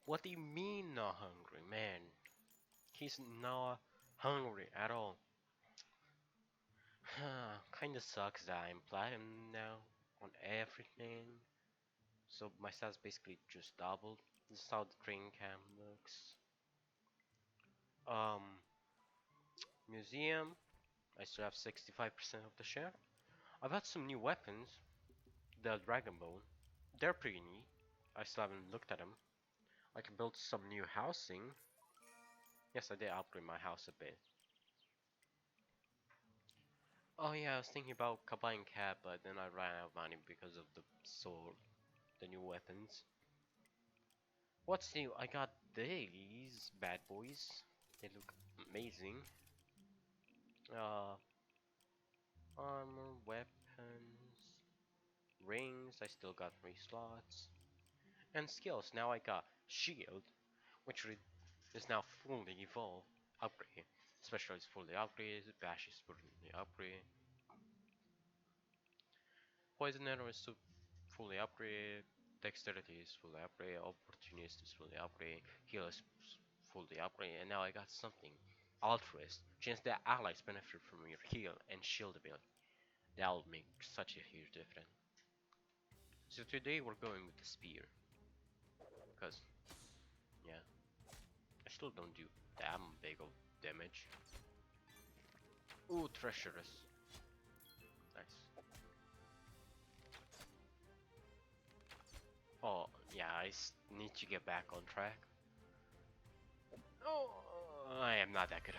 What do you mean not hungry, man? He's not hungry at all. Kinda sucks that I'm platinum now on everything. So my stats basically just doubled. This is how the train cam looks. Um, museum. I still have 65% of the share. I've had some new weapons. The dragon bone. They're pretty neat. I still haven't looked at them. I can build some new housing. Yes, I did upgrade my house a bit. Oh yeah, I was thinking about buying cap, but then I ran out of money because of the sword, the new weapons. What's new? I got these bad boys. They look amazing. Uh, armor, weapons, rings. I still got 3 slots. And skills. Now I got shield, which is now fully evolved. Upgrade. Special is fully upgraded. Bash is fully upgraded. Poison arrow is fully upgraded. Dexterity is fully upgraded. Opportunist is fully upgraded. Heal is fully upgraded. And now I got something. Altruist. Change the allies benefit from your heal and shield ability. That'll make such a huge difference. So today we're going with the spear. Because, yeah, I still don't do damn big of damage. Ooh, treacherous. Nice. Oh, yeah, need to get back on track. Oh, I am not that good.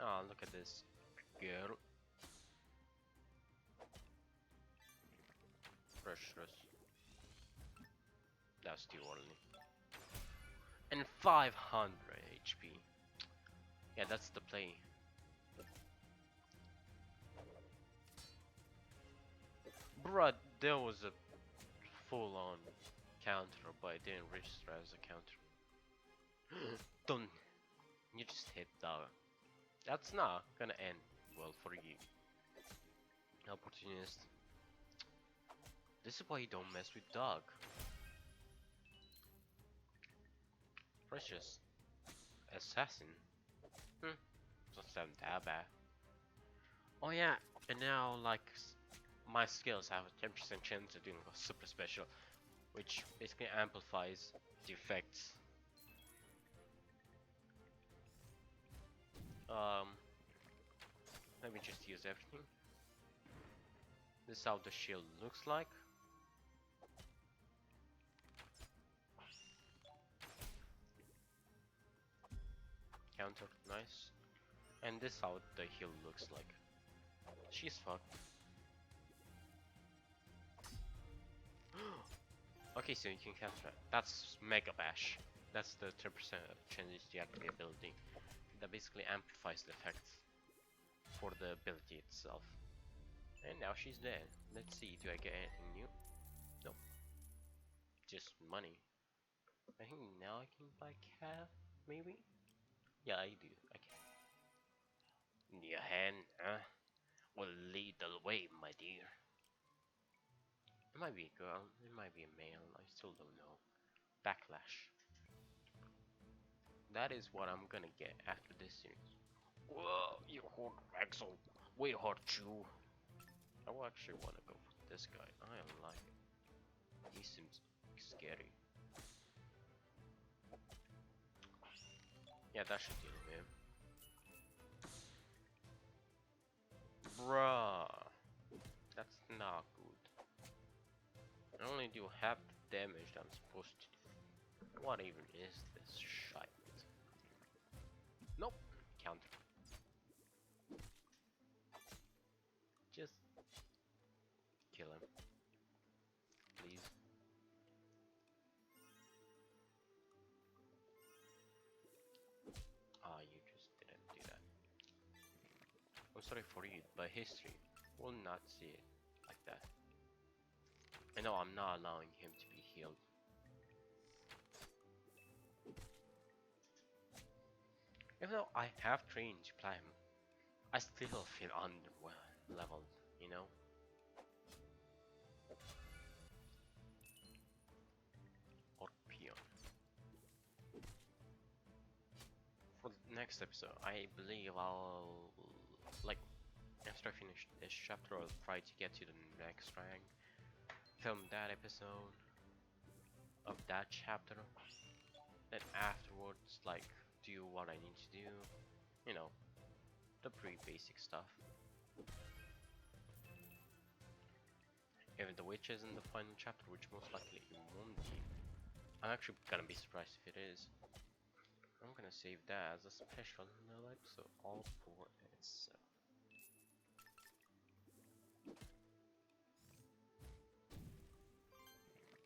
Oh, look at this girl. Treacherous. That's too early. And 500 HP. Yeah, that's the play. Bruh, there was a full-on counter, but it didn't register as a counter. Don't. You just hit dog. That's not gonna end well for you. Opportunist. This is why you don't mess with dog. Precious. Assassin. Doesn't sound that bad. Oh yeah, and now like my skills have a 10% chance of doing a super special, which basically amplifies the effects. Um, Let me just use everything. This is how the shield looks like. Counter, nice. And this is how the heal looks like. She's fucked. Okay, so you can counter. That's Mega Bash. That's the 10% chance to activate ability. That basically amplifies the effects for the ability itself. And now she's dead. Let's see, do I get anything new? Nope. Just money. I think now I can buy cat, maybe? Yeah, I do. I can. Your hand, will lead the way, my dear. It might be a girl, it might be a male, I still don't know. Backlash. That is what I'm gonna get after this series. Whoa, you hurt Axel. We hurt you. I will actually want to go for this guy. I don't like it. He seems scary. Yeah, that should deal with him. Bruh. That's not good. I only do half the damage that I'm supposed to do. What even is this shite? Nope. Counter. Just kill him. Please. Ah, you just didn't do that. I'm sorry for you, but history will not see it like that. I know I'm not allowing him to be healed. Even though I have trained to play him, I still feel under leveled, you know? next episode, I believe I'll, like, after I finish this chapter, I'll try to get to the next rank, film that episode of that chapter, then afterwards, like, do what I need to do, you know, the pretty basic stuff. If the witch is in the final chapter, which most likely it won't be, I'm actually gonna be surprised if it is. I'm gonna save that as a special little episode all for itself.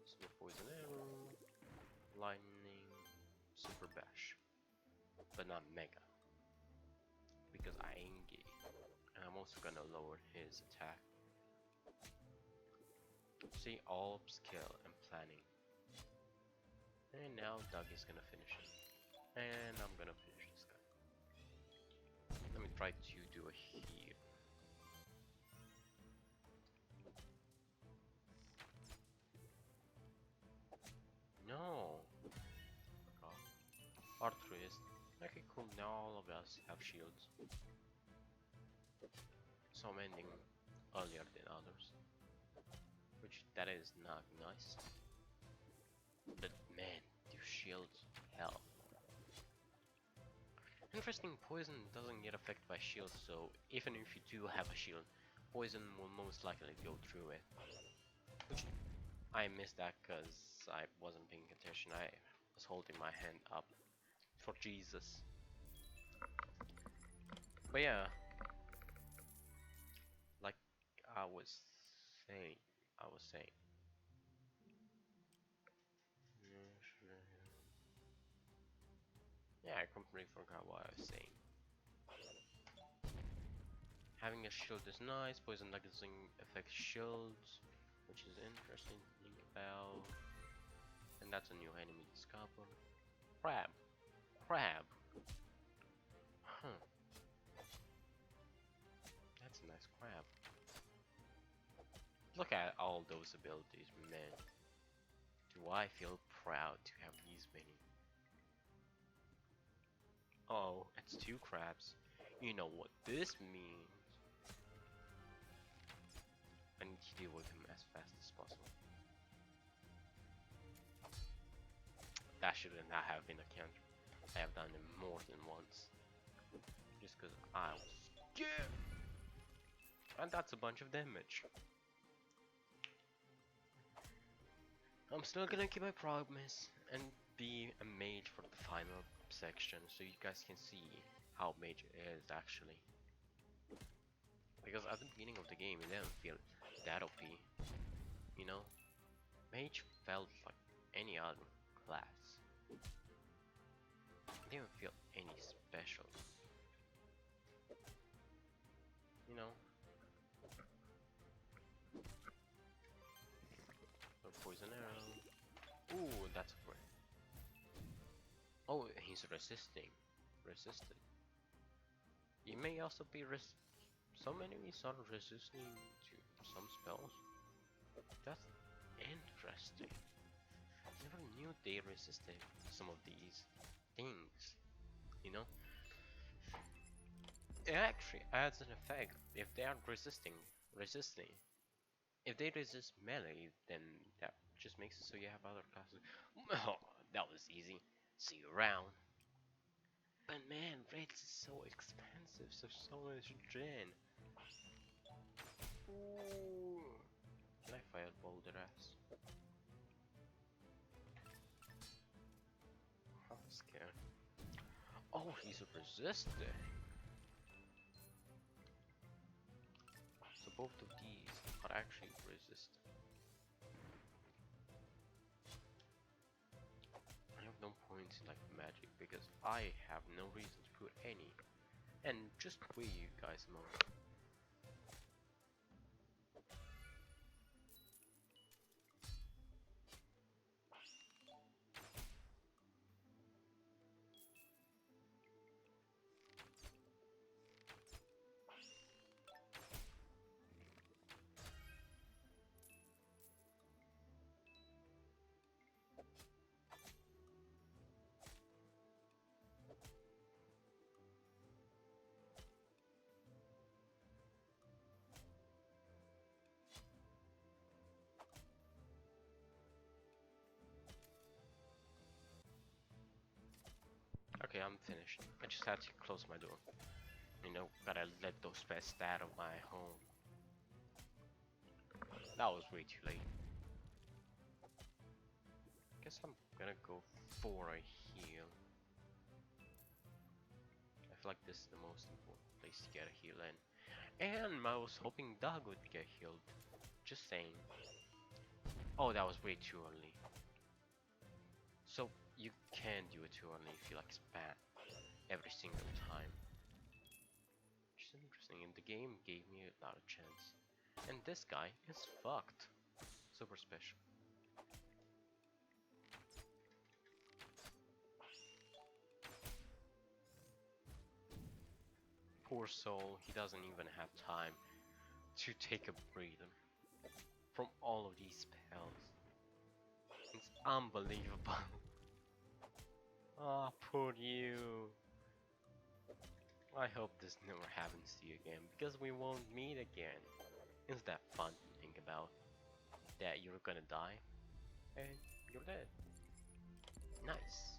Smith poison arrow, lightning, super bash, but not mega, because I ain't gay. And I'm also gonna lower his attack. See, all skill and planning. And now Doug is gonna finish it. And I'm gonna finish this guy. Let me try to do a heal. No! Forgot. Arthurist. Okay, cool. Now all of us have shields. So I'm ending earlier than others. Which, that is not nice. But man, your shields help. Interesting, poison doesn't get affected by shield, so even if you do have a shield, poison will most likely go through it. Which I missed that because I wasn't paying attention. I was holding my hand up for Jesus. But yeah, like I was saying, yeah, I completely forgot what I was saying. Having a shield is nice. Poison doesn't affect shields, which is interesting to think about. And that's a new enemy discovered. Crab. Crab. Huh. That's a nice crab. Look at all those abilities, man. Do I feel proud to have these many? Oh, it's 2 crabs. You know what this means. I need to deal with him as fast as possible. That should not have been a counter. I have done it more than once. Just because I was scared. And that's a bunch of damage. I'm still gonna keep my promise and be a mage for the final section so you guys can see how mage is actually. Because at the beginning of the game it didn't feel that OP. You know? Mage felt like any other class. It didn't feel any special. You know? Poison arrow. Ooh, that's a break. Oh, he's resisting. Resisted. He may also be some enemies are resisting to some spells. That's interesting. Never knew they resisted some of these things. You know? It actually adds an effect if they are resisting. If they resist melee, then that just makes it so you have other classes. Oh, that was easy. See you around. But man, raids is so expensive, so much gen. Ooh. Can I fireball their ass? I'm scared. Oh, he's resisting. So both of these are actually resistant. I have no points in like magic because I have no reason to put any. And just wait, you guys know. Okay, I'm finished. I just had to close my door. You know, gotta let those pests out of my home. That was way too late. Guess I'm gonna go for a heal. I feel like this is the most important place to get a heal in. And I was hoping Doug would get healed. Just saying. Oh, that was way too early. So, you can do it too early if you like spam every single time. Which is interesting, and the game gave me a lot of chance. And this guy is fucked. Super special. Poor soul, he doesn't even have time to take a breather from all of these spells. It's unbelievable. Ah, poor you. I hope this never happens to you again, because we won't meet again. Isn't that fun to think about? That you're gonna die, and you're dead. Nice.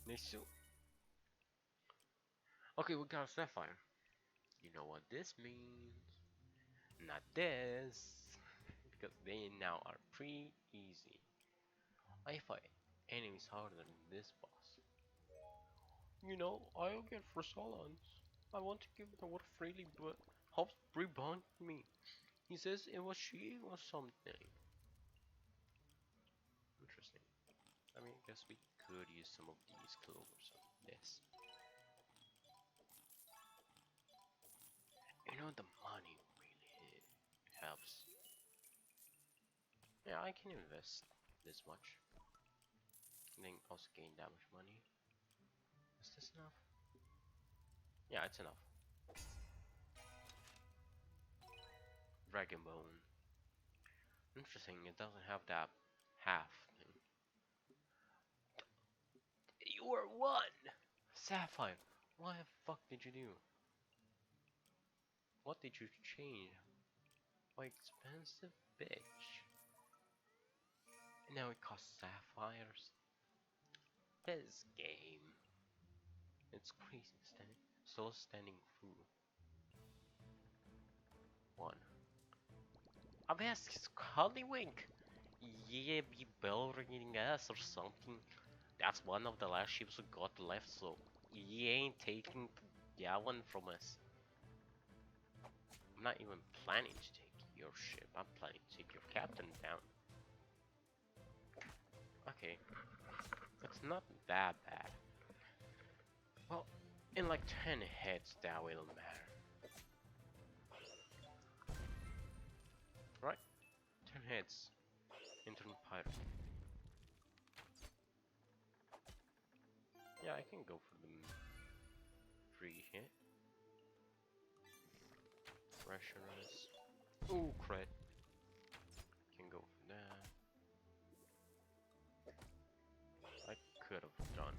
Nice too. Okay, we got a sapphire. You know what this means? Not this. Because they now are pretty easy. I fight enemies harder than this boss. You know, I'll get for Solons. I want to give the word freely, but helps rebind me. He says it was she or something. Interesting. I mean, I guess we could use some of these clovers on this. You know, the money really helps. Yeah, I can invest this much. And then also gain that much money. Is this enough? Yeah, it's enough. Dragon Bone. Interesting, it doesn't have that half thing. You are one! Sapphire, what the fuck did you do? What did you change? My expensive bitch. And now it costs sapphires. This game. It's crazy. Still standing through. One. I've asked Hollywink. Yeah, be bell ringing ass or something. That's one of the last ships we got left, so he ain't taking that one from us. I'm not even planning to take your ship. I'm planning to take your captain down. Okay, it's not that bad. Well, in like 10 hits, that will matter. Right? 10 hits. Intern pirate. Yeah, I can go for the free hit. Pressurize. Ooh, crit. Can go for that. I could have done.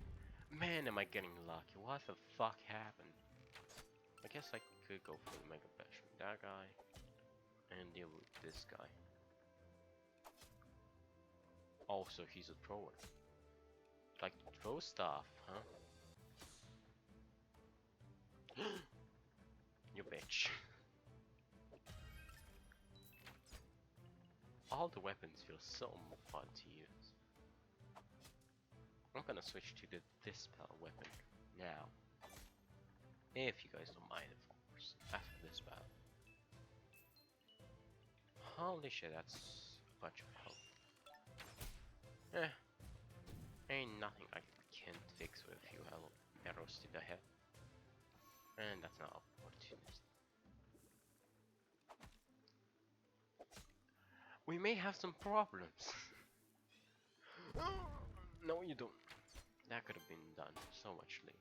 Man, am I getting lucky? What the fuck happened? I guess I could go for the Mega Bash with that guy and deal with this guy. Also, he's a thrower. Like to throw stuff, huh? You bitch. All the weapons feel so fun to use. I'm gonna switch to the Dispel weapon now. If you guys don't mind, of course, after this battle. Holy shit, that's a bunch of health. Ain't nothing I can't fix with a few arrows to the head. And that's not opportunist. We may have some problems. No, you don't. That could have been done so much later.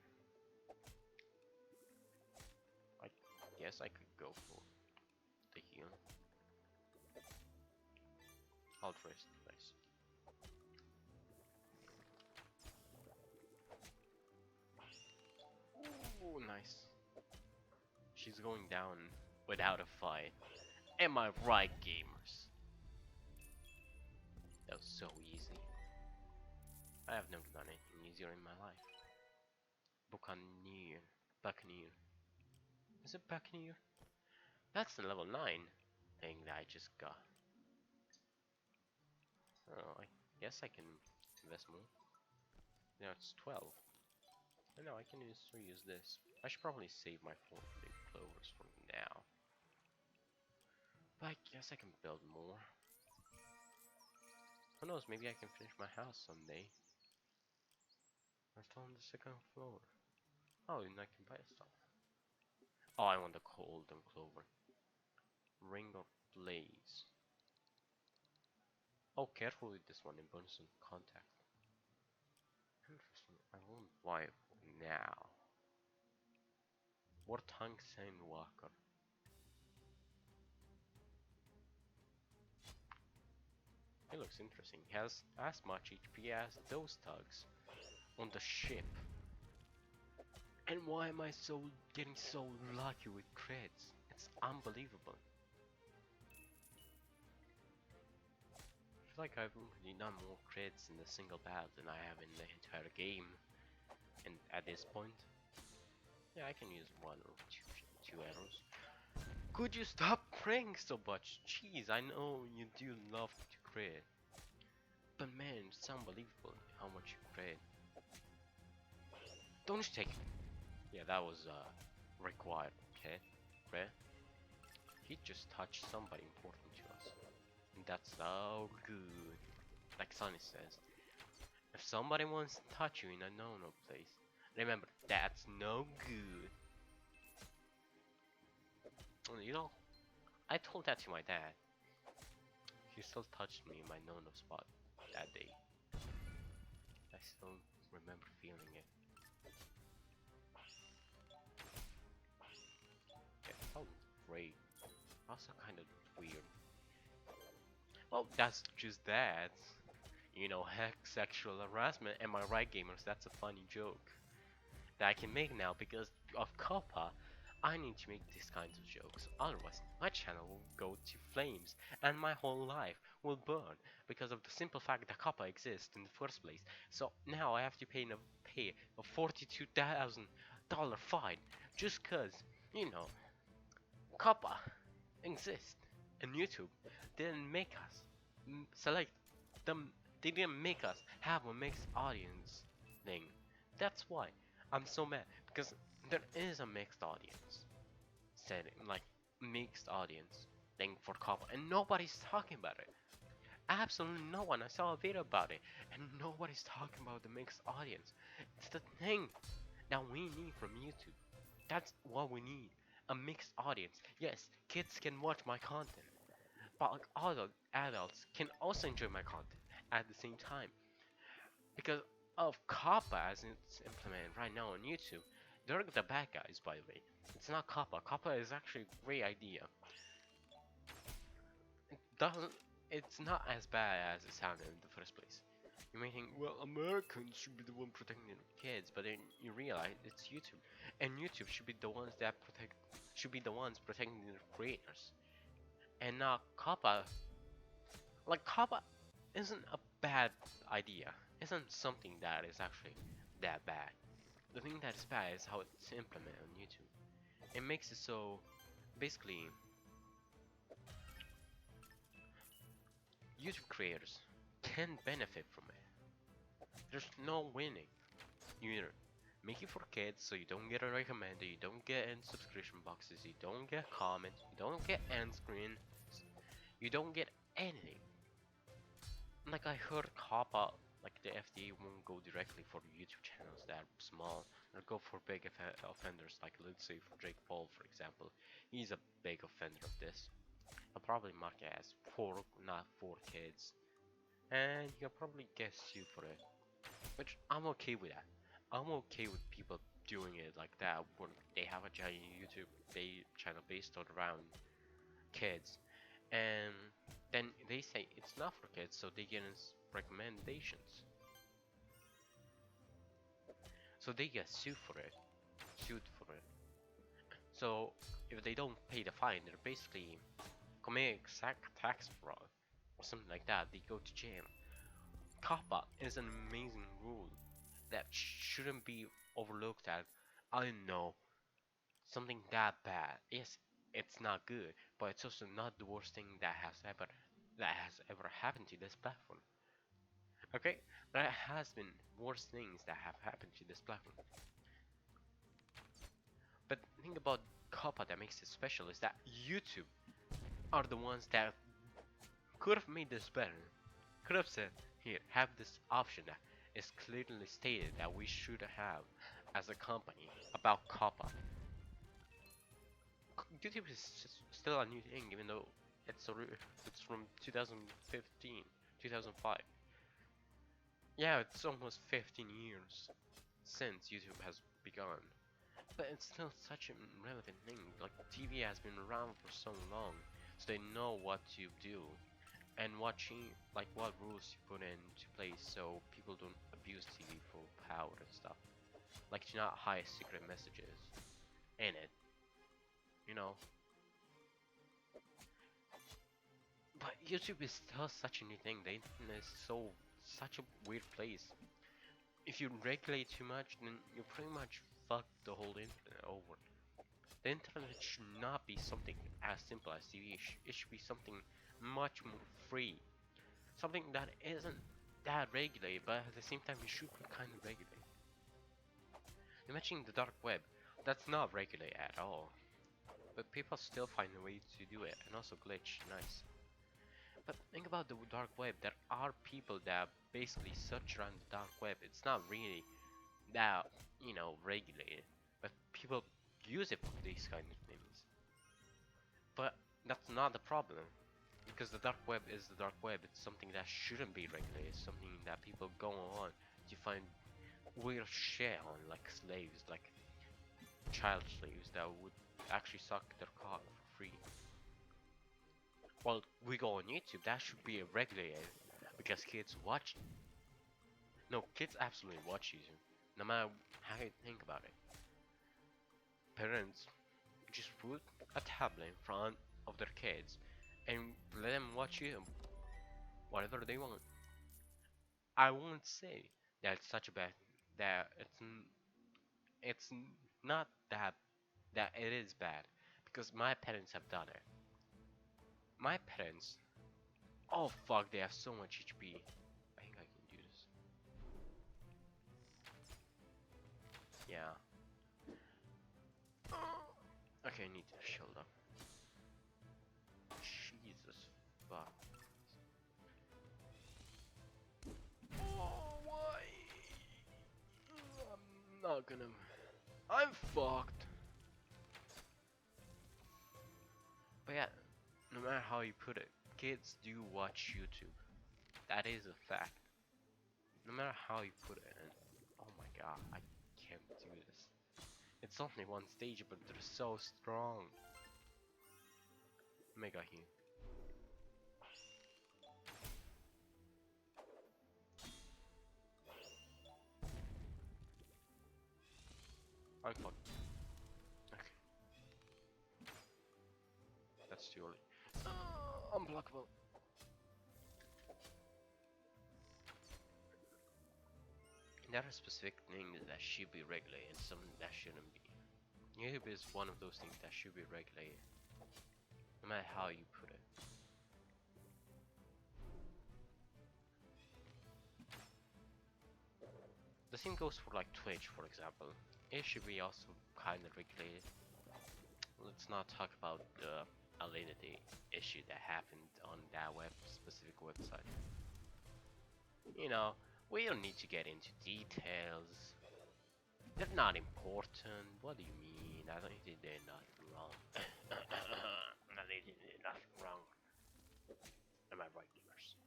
I guess I could go for the heal. Altruist, nice. Ooh, nice. She's going down without a fight. Am I right, gamers? That was so easy. I have never done anything easier in my life. Buccaneer. Buccaneer. Is it Buccaneer? That's the level 9 thing that I just got. Oh, I guess I can invest more. Now it's 12. I know I can use this. I should probably save my 4 big clovers for now. But I guess I can build more. Who knows, maybe I can finish my house someday. I'm still on the 2nd floor. Oh, and I can buy stuff. Oh, I want the golden clover. Ring of Blaze. Oh, careful with this one, it burns in contact. Interesting, I won't buy it now. Wartang Sandwalker. It looks interesting. It has as much HP as those thugs on the ship. And why am I getting so lucky with crits? It's unbelievable. I feel like I've already done more crits in a single battle than I have in the entire game. And at this point, yeah, I can use 1 or 2 arrows. Could you stop praying so much? Jeez, I know you do love to crit. But man, it's unbelievable how much you crit. Don't you take it. Yeah, that was required, okay? Crit. He just touched somebody important to us. And that's so good. Like Sonny says. If somebody wants to touch you in a no-no place, remember, that's no good. You know, I told that to my dad. He still touched me in my no-no spot that day. I still remember feeling it. Yeah, it felt great. Also kind of weird. Well, that's just that. You know, heck, sexual harassment. Am I right, gamers? That's a funny joke that I can make now because of Kappa. I need to make these kinds of jokes, otherwise my channel will go to flames and my whole life will burn because of the simple fact that Kappa exists in the first place. So now I have to pay a $42,000 fine just cause, you know, Kappa exists and YouTube didn't make us select them. They didn't make us have a mixed audience thing. That's why I'm so mad because there is a mixed audience setting, like mixed audience thing for Kappa, and nobody's talking about it. Absolutely no one. I saw a video about it, and nobody's talking about the mixed audience. It's the thing that we need from YouTube. That's what we need. A mixed audience. Yes, kids can watch my content, but like adults can also enjoy my content at the same time. Because of Kappa as it's implemented right now on YouTube, they're the bad guys, by the way. It's not Kappa. Kappa is actually a great idea. It doesn't. It's not as bad as it sounded in the first place. You may think, well, Americans should be the one protecting their kids, but then you realize it's YouTube, and YouTube should be the ones that protecting their creators, and not Kappa. Like Kappa isn't a bad idea. Isn't something that is actually that bad. The thing that is bad is how it's implemented on YouTube. It makes it so basically YouTube creators can benefit from it. There's no winning. You either make it for kids so you don't get a recommended, you don't get in subscription boxes, you don't get comments, you don't get end screen, you don't get anything. Like I heard Kappa, like the FDA won't go directly for YouTube channels that are small. They'll go for big offenders, like let's say for Jake Paul, for example. He's a big offender of this. He'll probably mark it as not for kids, and he'll probably get sued for it. Which I'm okay with that. I'm okay with people doing it like that when they have a giant YouTube channel based around kids, and then they say it's not for kids, so they get recommendations. So they get sued for it. So if they don't pay the fine, they're basically committing tax fraud or something like that. They go to jail. COPPA is an amazing rule that shouldn't be overlook that. I know something that bad. Yes, it's not good, but it's also not the worst thing that has ever happened to this platform. Okay, there has been worse things that have happened to this platform. But the thing about Coppa that makes it special is that YouTube are the ones that could have made this better. Could have said, here, have this option that is clearly stated that we should have as a company about Coppa. YouTube is still a new thing, even though it's from 2015, 2005. Yeah, it's almost 15 years since YouTube has begun. But it's still such a relevant thing. Like, TV has been around for so long, so they know what to do and what rules you put into place so people don't abuse TV for power and stuff. Like, to not hide secret messages in it, you know. But YouTube is still such a new thing. The internet is such a weird place. If you regulate too much, then you pretty much fuck the whole internet over. The internet should not be something as simple as TV. It should be something much more free. Something that isn't that regulated, but at the same time it should be kind of regulated. You mentioned the dark web. That's not regulated at all. But people still find a way to do it, and also glitch. Nice. But think about the dark web. There are people that basically search around the dark web. It's not really that, regulated. But people use it for these kind of things. But that's not the problem. Because the dark web is the dark web. It's something that shouldn't be regulated. It's something that people go on to find weird shit on, like slaves, like child slaves that would actually suck their cock for free. Well, we go on YouTube, that should be regulated because kids watch. No, kids absolutely watch YouTube, no matter how you think about it. Parents just put a tablet in front of their kids and let them watch YouTube, whatever they want. I won't say that it's such a bad, that it's not that it is bad because my parents have done it. My parents, oh fuck, they have so much HP. I think I can do this. Yeah. Okay, I need to shield up. Jesus fuck. Oh, why? I'm not gonna. I'm fucked. But yeah, no matter how you put it, kids do watch YouTube. That is a fact. No matter how you put it, and oh my god, I can't do this. It's only one stage, but they're so strong. Mega heal. I'm fucked. Okay. That's too early. Unblockable. There are specific things that should be regulated and some that shouldn't be. YouTube is one of those things that should be regulated. No matter how you put it. The same goes for like Twitch, for example. It should be also kind of regulated. Let's not talk about the alinity issue that happened on that specific website. You know, we don't need to get into details. They're not important. What do you mean? I don't think they're nothing wrong. They did nothing wrong. Am I right, gamers?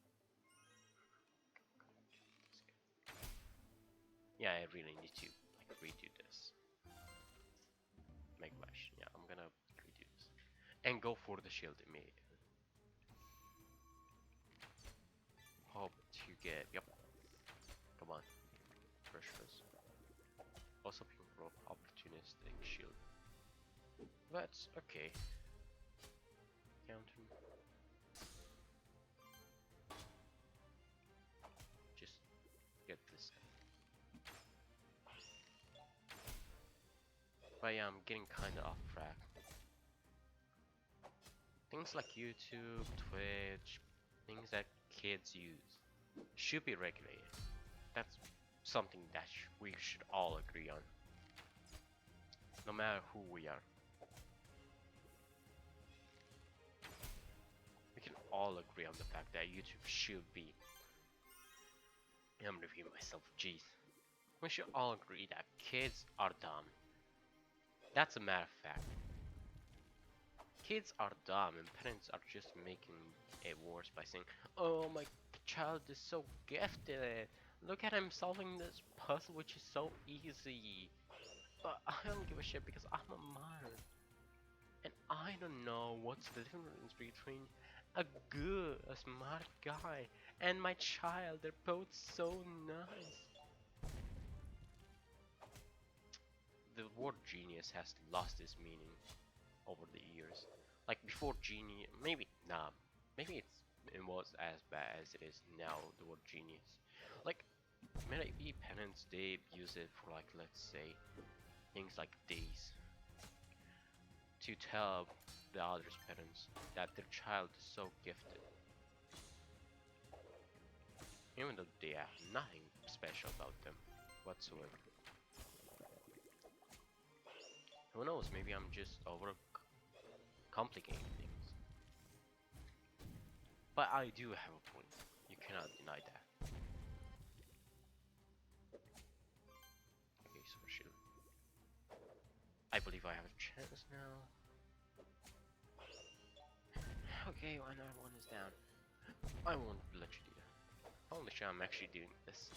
Yeah, I really need to like redo this. Make flash. Yeah, I'm gonna redo this and go for the shield immediately. Hope to get. Yep. Come on. Precious. Also looking for opportunistic shield. That's okay. Counter. Just get this. But yeah, I'm getting kinda off track. Things like YouTube, Twitch, things that kids use should be regulated. That's something that we should all agree on, no matter who we are. We can all agree on the fact that YouTube should be. I'm repeating myself, jeez. We should all agree that kids are dumb. That's a matter of fact. Kids are dumb and parents are just making it worse by saying, "Oh, my child is so gifted. Look at him solving this puzzle which is so easy. But I don't give a shit because I'm a mom. And I don't know what's the difference between a smart guy, and my child. They're both so nice." The word genius has lost its meaning over the years. Like before genius, maybe it was as bad as it is now. The word genius, like maybe parents they use it for like let's say things like days to tell the other's parents that their child is so gifted, even though they have nothing special about them whatsoever. Who knows? Maybe I'm just over complicating things. But I do have a point. You cannot deny that. Okay, so shoot. I believe I have a chance now. Okay, another one is down. I won't let you do that. Holy shit, I'm actually doing this.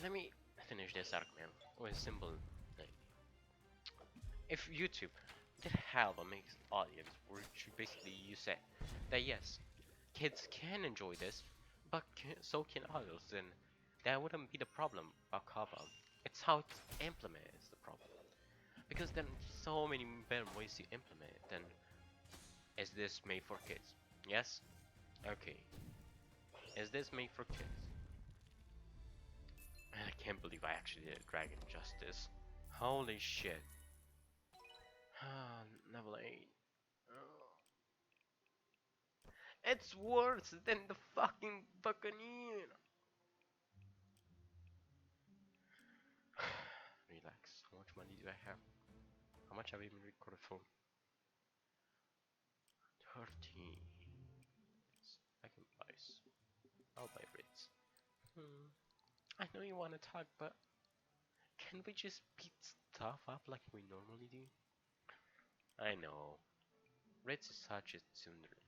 Let me finish this argument with a simple thing. If YouTube did have a mixed audience, which basically you said that yes, kids can enjoy this, but so can adults, then that wouldn't be the problem about Kappa. It's how it's implemented is the problem. Because then so many better ways to implement it. Then is this made for kids? Yes? Okay. Is this made for kids? And I can't believe I actually did Dragon Justice. Holy shit. Level 8. It's worse than the fucking Buccaneer. Relax. How much money do I have? How much have I been recorded for? 30. I can buy. I'll buy Ritz. I know you want to talk, but can we just beat stuff up like we normally do? I know. Ritz is such a tsundere.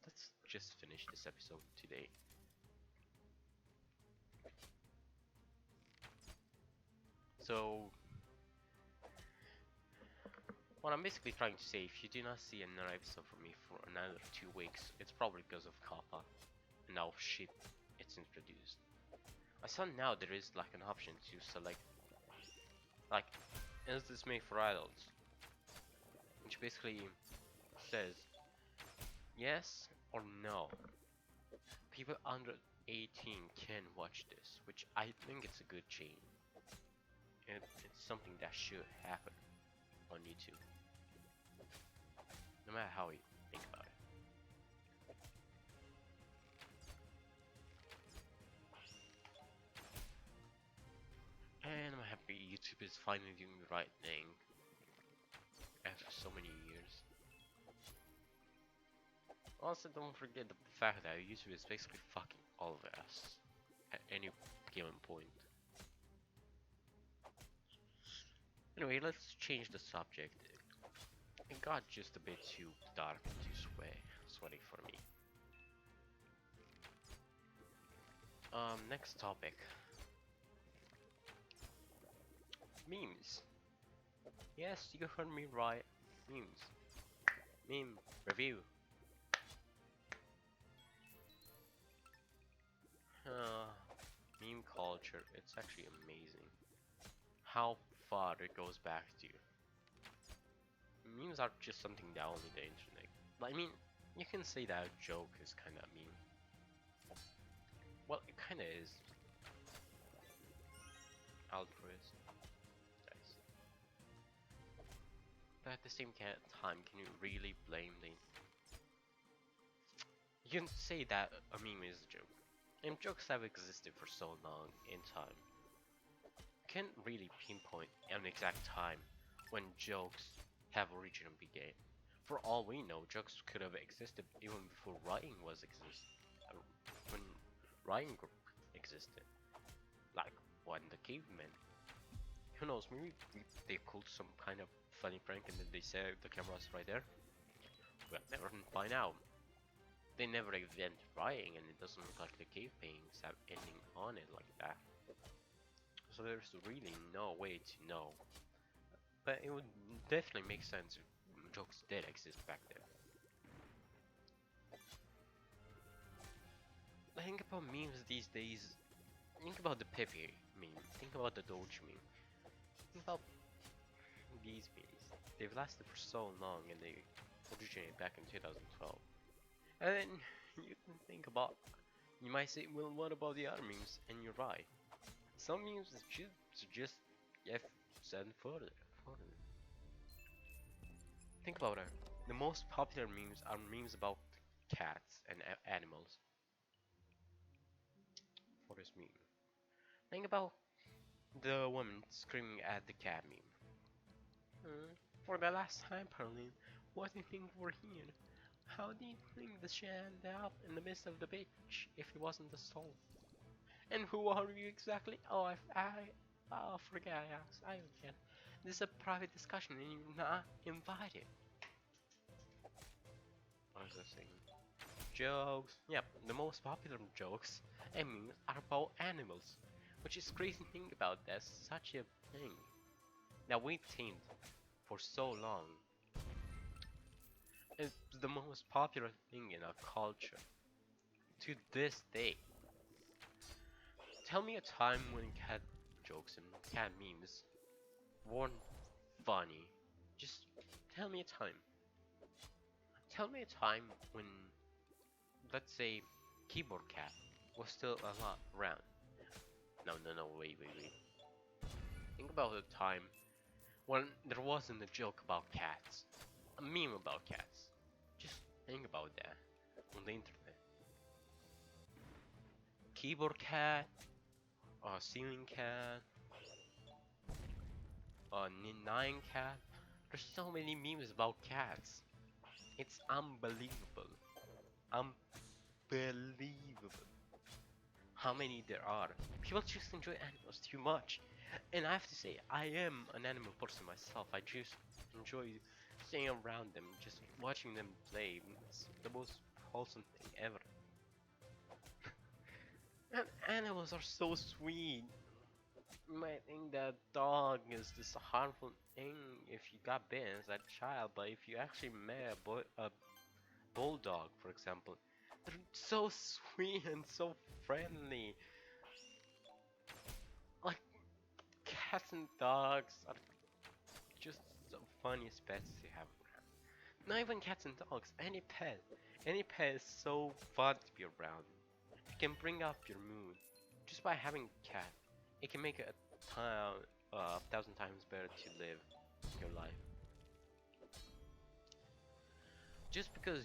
Let's just finish this episode today. So, what I'm basically trying to say, if you do not see another episode from me for another 2 weeks, it's probably because of Kappa and how shit it's introduced. I saw now there is like an option to select, like, is this made for adults? Which basically says yes or no. People under 18 can watch this, which I think it's a good change. It's something that should happen on YouTube, no matter how you think about it. And I'm happy YouTube is finally doing the right thing after so many years. Also, don't forget the fact that YouTube is basically fucking all of us at any given point. Anyway, let's change the subject. It got just a bit too dark and too sweaty for me. Next topic. Memes. Yes, you heard me right. Memes. Meme review. Meme culture. It's actually amazing how far it goes back to. Memes are just something that only the internet. I mean, you can say that a joke is kind of meme. Well, it kind of is. Altruist. Nice. but at the same time, can you really blame the... You can say that a meme is a joke, and jokes have existed for so long in time. You can't really pinpoint an exact time when jokes have originally began. For all we know, jokes could have existed even before writing was when writing group existed. Like when the cavemen. Who knows? Maybe they pulled some kind of funny prank and then they say the camera's right there. We'll never find out. They never invented writing, and it doesn't look like the cave paintings have ending on it like that. So there's really no way to know. But it would definitely make sense if jokes did exist back then. Think about memes these days. Think about the Pepe meme. Think about the Doge meme. Think about these memes. They've lasted for so long, and they originated back in 2012. And then you can think about, you might say, well, what about the other memes? And you're right. Some memes just get sent further. Think about it. The most popular memes are memes about cats and animals. For this meme. Think about the woman screaming at the cat meme. For the last time, Perlin, what do you think we're here? How do you think the shit ended up in the midst of the beach if it wasn't the soul? And who are you exactly? Oh, I forget I asked. I forget. This is a private discussion and you're not invited. What was I saying? Jokes. Yep, the most popular jokes and memes are about animals, which is crazy to think about. That's such a thing that we tamed for so long. It's the most popular thing in our culture to this day. Tell me a time when cat jokes and cat memes weren't funny. Just tell me a time. Tell me a time when, let's say, Keyboard Cat was still around. No, wait. Think about the time when there wasn't a joke about cats, a meme about cats. Just think about that on the internet. Keyboard Cat, Ceiling Cat, Nine Cat. There's so many memes about cats. It's unbelievable. Unbelievable. How many there are. People just enjoy animals too much. And I have to say, I am an animal person myself. I just enjoy staying around them, just watching them play. It's the most wholesome thing ever. And animals are so sweet. You might think that dog is this harmful thing if you got bitten as a child, but if you actually met a bulldog, for example, they're so sweet and so friendly. Like, cats and dogs are just the funniest pets to have around. Not even cats and dogs, any pet. Any pet is so fun to be around. It can bring up your mood. Just by having a cat, it can make it a thousand times better to live your life. Just because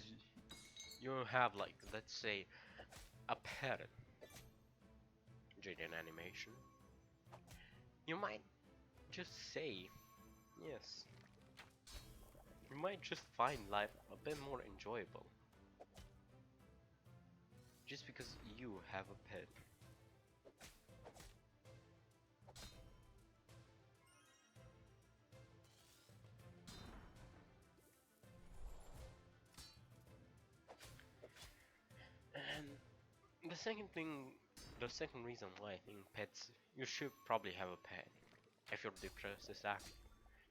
you have, like, let's say, a pet during an animation, you might just say yes. You might just find life a bit more enjoyable just because you have a pet. And the second reason why I think pets, you should probably have a pet if you're depressed is that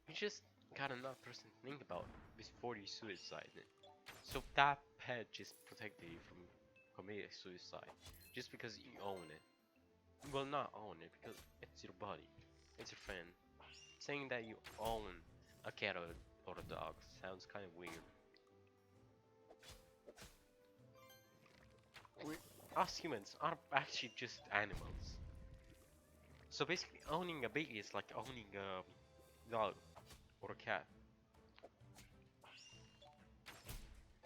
you just got another person to think about before you suicide it. So that pet just protected you from committing suicide just because you own it. Well, not own it because it's your body, it's your friend. Saying that you own a cat or a dog sounds kind of weird. We, us humans are actually just animals. So basically, owning a baby is like owning a dog or a cat.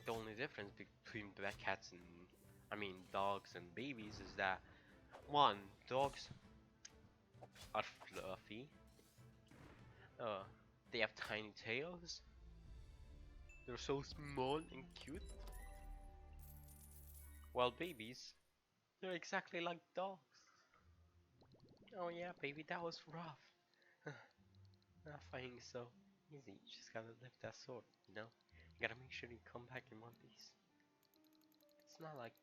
the only difference between black cats and, I mean, dogs and babies is that one, dogs are fluffy. Uh, they have tiny tails. They're so small and cute. While babies, they're exactly like dogs. Oh yeah, baby, that was rough. Not fighting so easy. You just gotta lift that sword, you know? You gotta make sure you come back in one piece. It's not like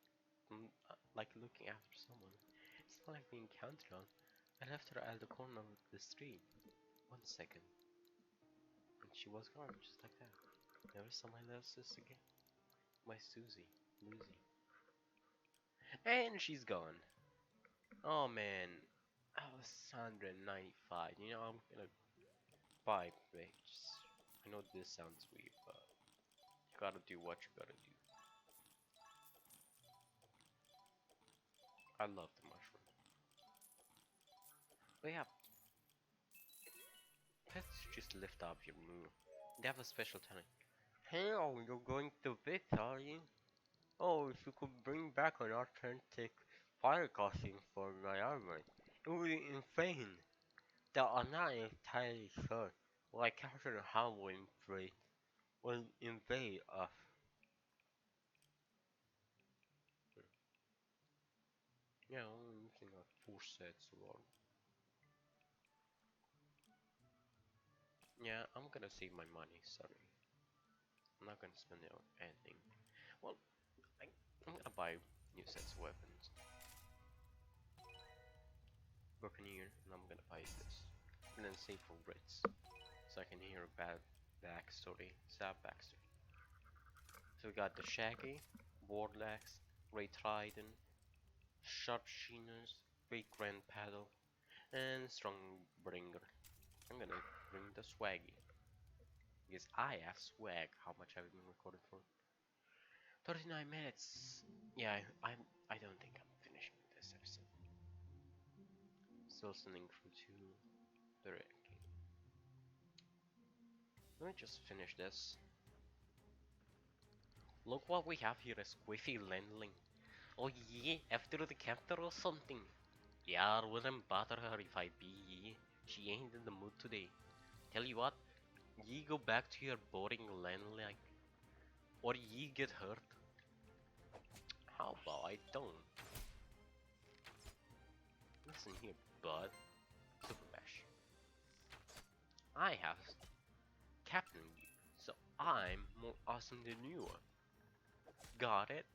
like looking after someone. It's not like being counted on. I left her at the corner of the street. 1 second. And she was gone, just like that. Never saw my little sis again. My Susie. Lucy. And she's gone. Oh man. I was 195. You know, I'm gonna buy plates. I know this sounds weird, but you gotta do what you gotta do. I love the mushroom. But yeah, pets just lift up your mood. They have a special talent. Hey, oh, you're going to bed, are you? Oh, if you could bring back an authentic fire costume for my armor, it would be insane. Though I'm not entirely sure why Captain Halloween Free will invade us. Yeah, I'm using like 4 sets alone. Yeah, I'm gonna save my money, sorry. I'm not gonna spend it on anything. Well, I'm gonna buy new sets of weapons. Buccaneer, and I'm gonna buy this. And then save for Ritz, so I can hear a bad backstory, sad backstory. So we got the Shaggy, Warlax, Great Trident, Sharpshinners, Great Grand Paddle, and Strongbringer. I'm gonna bring the Swaggy. Because I have swag. How much have I been recording for? 39 minutes. Yeah, I don't think I'm finishing this episode. Still sending from 2:30. Okay. Let me just finish this. Look what we have here, a squiffy landling. Oh yeah, after the captor or something. Yeah, I wouldn't bother her if I be ye. She ain't in the mood today. Tell you what, ye go back to your boring landling, or ye get hurt. How about I don't? Listen here, bud. Super Bash. I have captained you, so I'm more awesome than you are. Got it?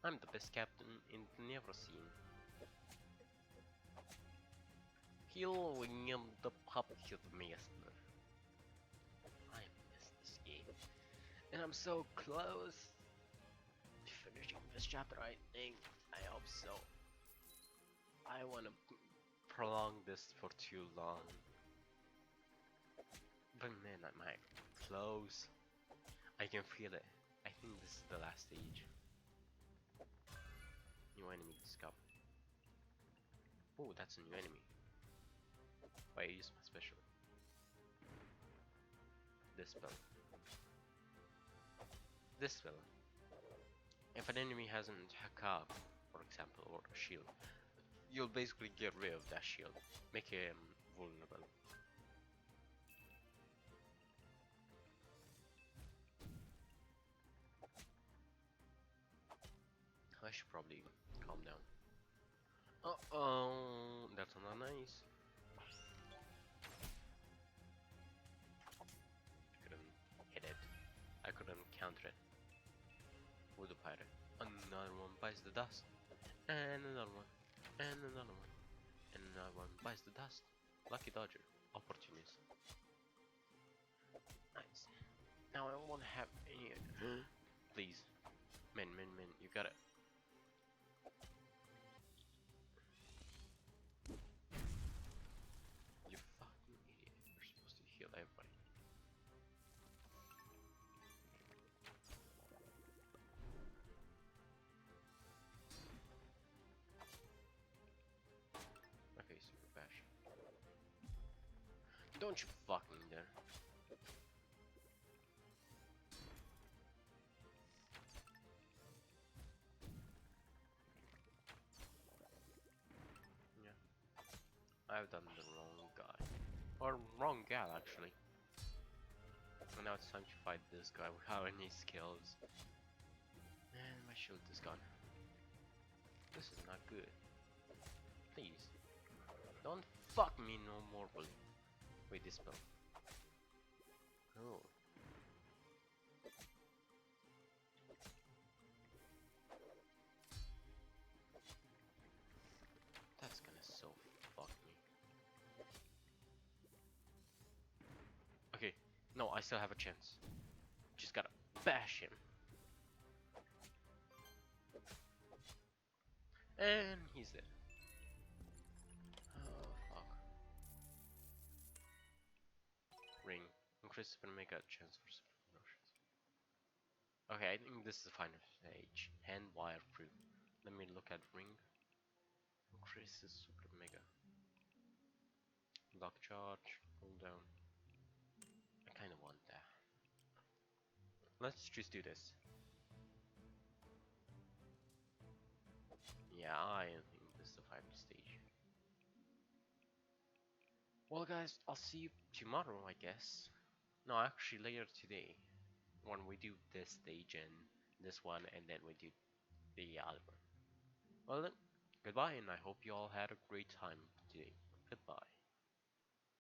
I'm the best captain in Neverseen. He'll wing him the Puppetmaster. I miss this game. And I'm so close to finishing this chapter, I think. I hope so. I wanna prolong this for too long. But man, I'm close. I can feel it. I think this is the last stage. New enemy discovered. Oh, that's a new enemy. But I use my special. This spell. This spell. If an enemy has an attack up, for example, or a shield, you'll basically get rid of that shield, make him vulnerable. I should probably calm down. Uh-oh, that's not nice. I couldn't hit it. I couldn't counter it. With the pirate. Another one bites the dust. And another one. And another one. And another one bites the dust. Lucky dodger. Opportunist. Nice. Now I won't have any... Please. Man, you gotta... You fucking idiot. You're supposed to heal everybody. Okay, Super Bash. Don't you fucking dare. I've done the wrong guy. Or wrong gal, actually. And now it's time to fight this guy without any skills. And my shield is gone. This is not good. Please. Don't fuck me no more, bully. Wait, this spell. Oh. That's gonna so fuck me. Okay. No, I still have a chance. Just gotta bash him. And he's dead. Oh, fuck. Ring. Increase super mega chance for super promotions. Okay, I think this is the final stage. Hand wire proof. Let me look at ring. Increases super mega. Lock charge. Hold down. I kinda want that. Let's just do this. Yeah, I think this is the final stage. Well guys, I'll see you tomorrow, I guess. No, actually later today. When we do this stage and this one, and then we do the other one. Well then, goodbye, and I hope you all had a great time today.